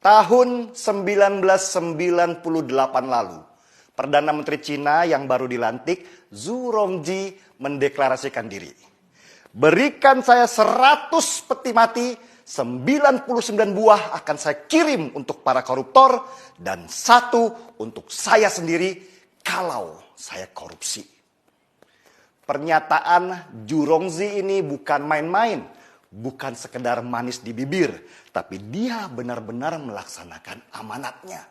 Tahun 1998 lalu, Perdana Menteri Cina yang baru dilantik, Zhu Rongji, mendeklarasikan diri. Berikan saya 100 peti mati, 99 buah akan saya kirim untuk para koruptor, dan 1 untuk saya sendiri kalau saya korupsi. Pernyataan Zhu Rongji ini bukan main-main, bukan sekedar manis di bibir, tapi dia benar-benar melaksanakan amanatnya.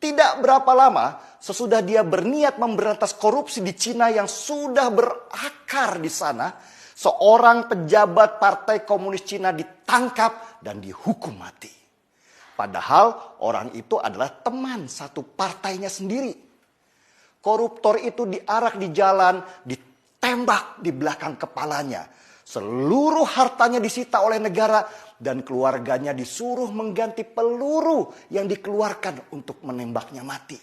Tidak berapa lama sesudah dia berniat memberantas korupsi di Cina yang sudah berakar di sana, seorang pejabat Partai Komunis Cina ditangkap dan dihukum mati. Padahal orang itu adalah teman satu partainya sendiri. Koruptor itu diarak di jalan, ditembak di belakang kepalanya. Seluruh hartanya disita oleh negara dan keluarganya disuruh mengganti peluru yang dikeluarkan untuk menembaknya mati.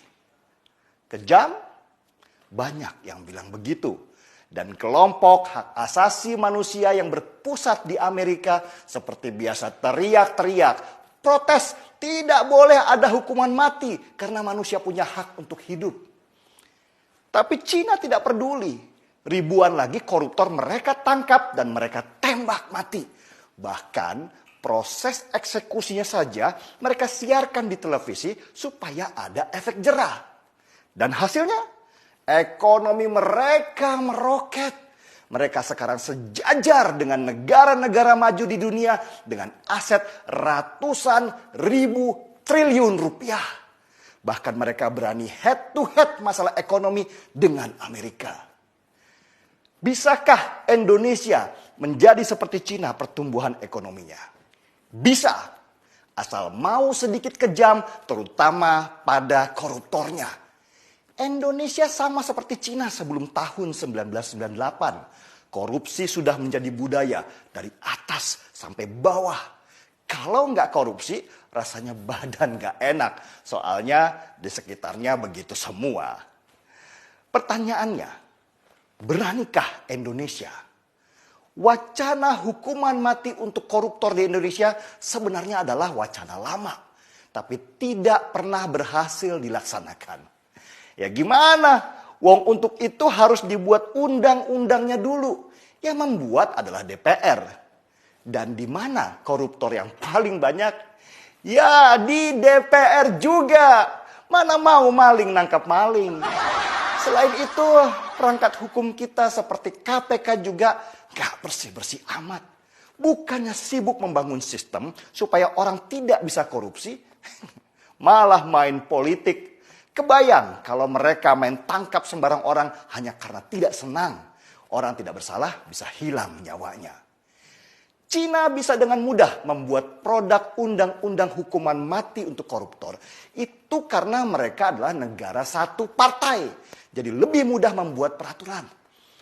Kejam? Banyak yang bilang begitu. Dan kelompok hak asasi manusia yang berpusat di Amerika seperti biasa teriak-teriak, protes, tidak boleh ada hukuman mati karena manusia punya hak untuk hidup. Tapi Cina tidak peduli. Ribuan lagi koruptor mereka tangkap dan mereka tembak mati. Bahkan proses eksekusinya saja mereka siarkan di televisi supaya ada efek jerah. Dan hasilnya ekonomi mereka meroket. Mereka sekarang sejajar dengan negara-negara maju di dunia dengan aset ratusan ribu triliun rupiah. Bahkan mereka berani head to head masalah ekonomi dengan Amerika. Bisakah Indonesia menjadi seperti Cina pertumbuhan ekonominya? Bisa, asal mau sedikit kejam terutama pada koruptornya. Indonesia sama seperti Cina sebelum tahun 1998. Korupsi sudah menjadi budaya dari atas sampai bawah. Kalau nggak korupsi rasanya badan nggak enak. Soalnya di sekitarnya begitu semua. Pertanyaannya, beranikah Indonesia? Wacana hukuman mati untuk koruptor di Indonesia sebenarnya adalah wacana lama. Tapi tidak pernah berhasil dilaksanakan. Ya gimana? Wong untuk itu harus dibuat undang-undangnya dulu. Yang membuat adalah DPR. Dan di mana koruptor yang paling banyak? Ya di DPR juga. Mana mau maling nangkap maling. Selain itu, perangkat hukum kita seperti KPK juga gak bersih-bersih amat. Bukannya sibuk membangun sistem supaya orang tidak bisa korupsi, malah main politik. Kebayang kalau mereka main tangkap sembarang orang hanya karena tidak senang. Orang tidak bersalah bisa hilang nyawanya. Cina bisa dengan mudah membuat produk undang-undang hukuman mati untuk koruptor. Itu karena mereka adalah negara satu partai. Jadi lebih mudah membuat peraturan.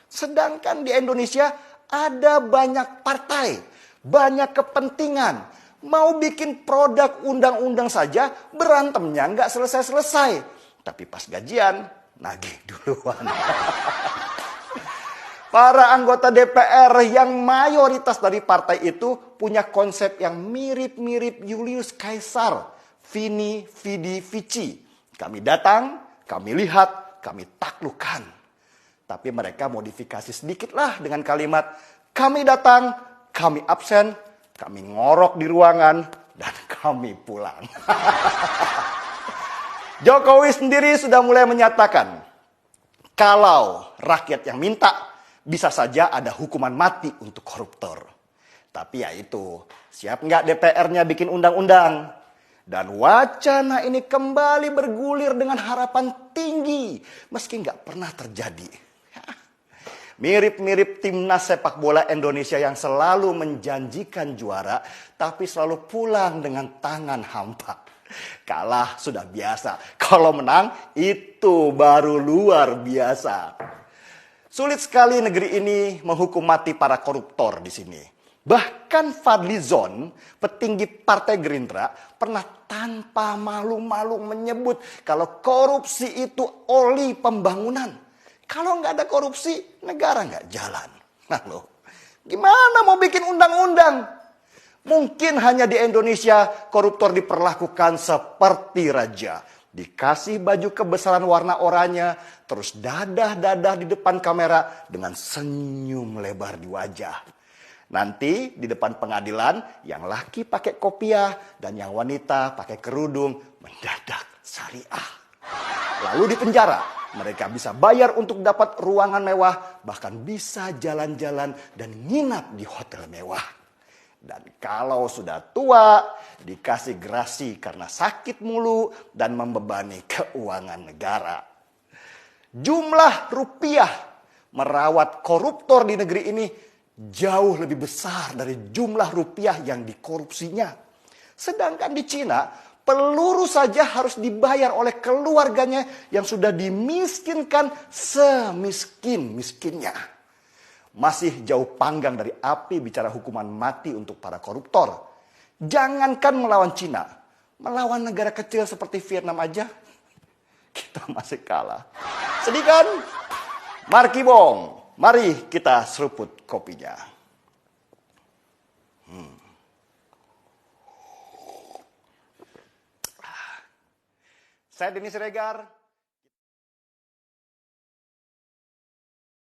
Sedangkan di Indonesia ada banyak partai, banyak kepentingan. Mau bikin produk undang-undang saja berantemnya nggak selesai-selesai. Tapi pas gajian, nagih duluan. Para anggota DPR yang mayoritas dari partai itu punya konsep yang mirip-mirip Julius Caesar, Vini, Vidi, Vici. Kami datang, kami lihat, kami taklukkan. Tapi mereka modifikasi sedikitlah dengan kalimat, kami datang, kami absen, kami ngorok di ruangan, dan kami pulang. Jokowi sendiri sudah mulai menyatakan, kalau rakyat yang minta, bisa saja ada hukuman mati untuk koruptor. Tapi ya itu, siap nggak DPR-nya bikin undang-undang? Dan wacana ini kembali bergulir dengan harapan tinggi, meski nggak pernah terjadi. Mirip-mirip timnas sepak bola Indonesia yang selalu menjanjikan juara, tapi selalu pulang dengan tangan hampa. Kalah sudah biasa, kalau menang itu baru luar biasa. Sulit sekali negeri ini menghukum mati para koruptor di sini. Bahkan Fadli Zon, petinggi Partai Gerindra, pernah tanpa malu-malu menyebut kalau korupsi itu oli pembangunan. Kalau nggak ada korupsi, negara nggak jalan. Nah loh, gimana mau bikin undang-undang? Mungkin hanya di Indonesia koruptor diperlakukan seperti raja. Dikasih baju kebesaran warna oranye, terus dadah-dadah di depan kamera dengan senyum lebar di wajah. Nanti di depan pengadilan yang laki pakai kopiah dan yang wanita pakai kerudung mendadak syariah. Lalu di penjara mereka bisa bayar untuk dapat ruangan mewah, bahkan bisa jalan-jalan dan nginap di hotel mewah. Dan kalau sudah tua, dikasih gerasi karena sakit mulu dan membebani keuangan negara. Jumlah rupiah merawat koruptor di negeri ini jauh lebih besar dari jumlah rupiah yang dikorupsinya. Sedangkan di Cina, peluru saja harus dibayar oleh keluarganya yang sudah dimiskinkan semiskin-miskinnya. Masih jauh panggang dari api bicara hukuman mati untuk para koruptor. Jangankan melawan Cina, melawan negara kecil seperti Vietnam aja, kita masih kalah. Sedih kan? Marki Bong, mari kita seruput kopinya. Saya Denny Siregar.